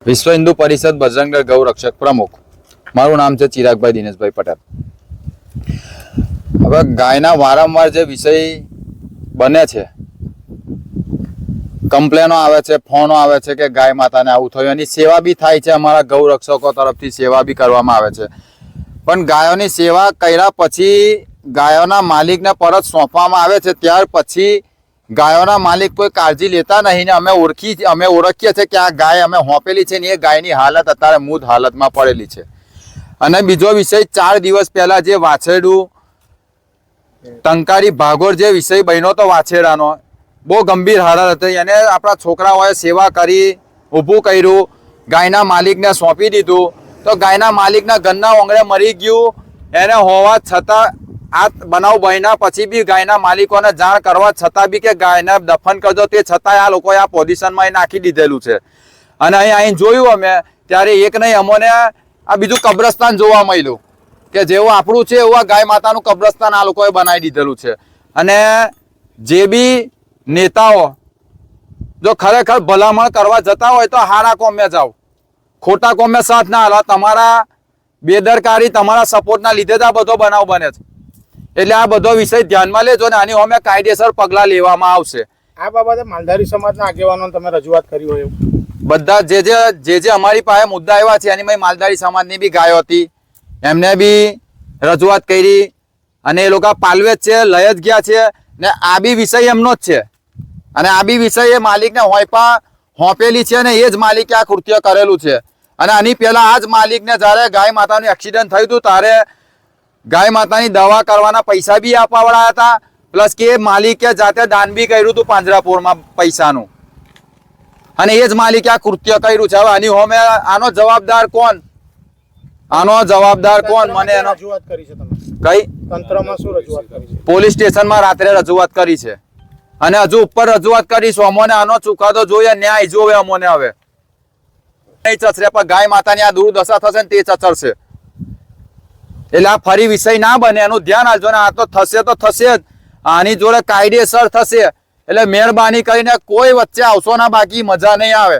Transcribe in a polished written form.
વિશ્વ હિન્દુ પરિષદ બજરંગ દળ ગૌ રક્ષક પ્રમુખ. મારું નામ છે ચિરાગભાઈ દિનેશભાઈ પટેલ. હવે ગાયના વારંવાર જે વિષય બને છે, કમ્પ્લેનો આવે છે, ફોનો આવે છે કે ગાય માતાને આવું થયું, એની સેવા બી થાય છે, અમારા ગૌ રક્ષકો તરફથી સેવા બી કરવામાં આવે છે. પણ ગાયોની સેવા કર્યા પછી ગાયોના માલિકને પરત સોંપવામાં આવે છે, ત્યાર પછી ગાયોના માલિક કોઈ કાળજી લેતા નહીં ને અમે ઓળખીએ છીએ કે આ ગાય અમે હોંપેલી છે ને એ ગાયની હાલત અત્યારે મૂળ હાલતમાં પડેલી છે. અને બીજો વિષય 4 દિવસ પહેલા જે વાછરડું ટંકારી ભાગોળ જે વિષય બન્યો તો વાછરડાનો, બહુ ગંભીર હાલત હતી. એને આપણા છોકરાઓએ સેવા કરી, ઊભું કર્યું, ગાયના માલિકને સોંપી દીધું તો ગાયના માલિકના ઘરના ઓંગળે મરી ગયું. એને હોવા છતાં આ બનાવ બન્યા પછી બી ગાયના માલિકોને જાણ કરવા છતાં બી કે ગાયને દફન કરજો, તે છતાંય આ લોકોએ આ પોઝિશનમાં નાખી દીધેલું છે. અને અહીં જોયું અમે ત્યારે એક નહીં અમોને આ બીજું કબ્રસ્તાન જોવા મળ્યું કે જેવું આપણું છે એવું આ ગાય માતાનું કબ્રસ્તાન આ લોકોએ બનાવી દીધેલું છે. અને જે બી નેતાઓ જો ખરેખર ભલામણ કરવા જતા હોય તો હારા કોમે જાઓ, ખોટા કોમે સાથ ના હાલો. તમારા બેદરકારી, તમારા સપોર્ટના લીધે જ આ બધો બનાવ બને છે. એટલે આ બધો વિષય ધ્યાનમાં લેજો ને આની અમે કાયદેસર પગલાં લેવામાં આવશે. આ બાબતે માલધારી સમાજના આગેવાનોને તમે રજૂઆત કરી હોય એવું? બધા જે અમારી પાસે મુદ્દા આવ્યા છે એની માલધારી સમાજની બી ગાયો હતી, એમને બી રજૂઆત કરી અને એ લોકો પાલવે જ છે, લઈ જ ગયા છે ને આ બી વિષય એમનો જ છે. અને આ બી વિષય એ માલિકને હોંપેલી છે ને એ જ માલિકે આ કૃત્ય કરેલું છે. અને આની પહેલા આ જ માલિકને જ્યારે ગાય માતાનું એક્સિડન્ટ થયું હતું ત્યારે ગાય માતાની દવા કરવાના પૈસા બી આપવાવાળા હતા, પ્લસ કે માલિકે જાતે દાન બી કર્યું હતું પાંજરાપોળમાં પૈસાનું. અને એ જ માલિકે આ કૃત્ય કર્યું છે. હવે આની હોમે આનો જવાબદાર કોણ? આનો જવાબદાર કોણ? મને એનો રજૂઆત કરી છે તમે કઈ તંત્રમાં શું રજૂઆત કરી છે? પોલીસ સ્ટેશનમાં રાત્રે રજૂઆત કરી છે અને હજુ ઉપર રજૂઆત કરીશું. અમોને આનો ચુકાદો જોઈએ, ન્યાય જોવે અમોને. હવે નહીં ચચરે પણ ગાય માતાની આ દુર્દશા થશે ને તે ચચરશે. એટલે આ ફરી વિષય ના બને એનું ધ્યાન આપજો ને. આ તો થશે તો થશે જ, આની જોડે કાયદેસર થશે. એટલે મહેરબાની કરીને કોઈ વચ્ચે આવશો ના, બાકી મજા નહીં આવે.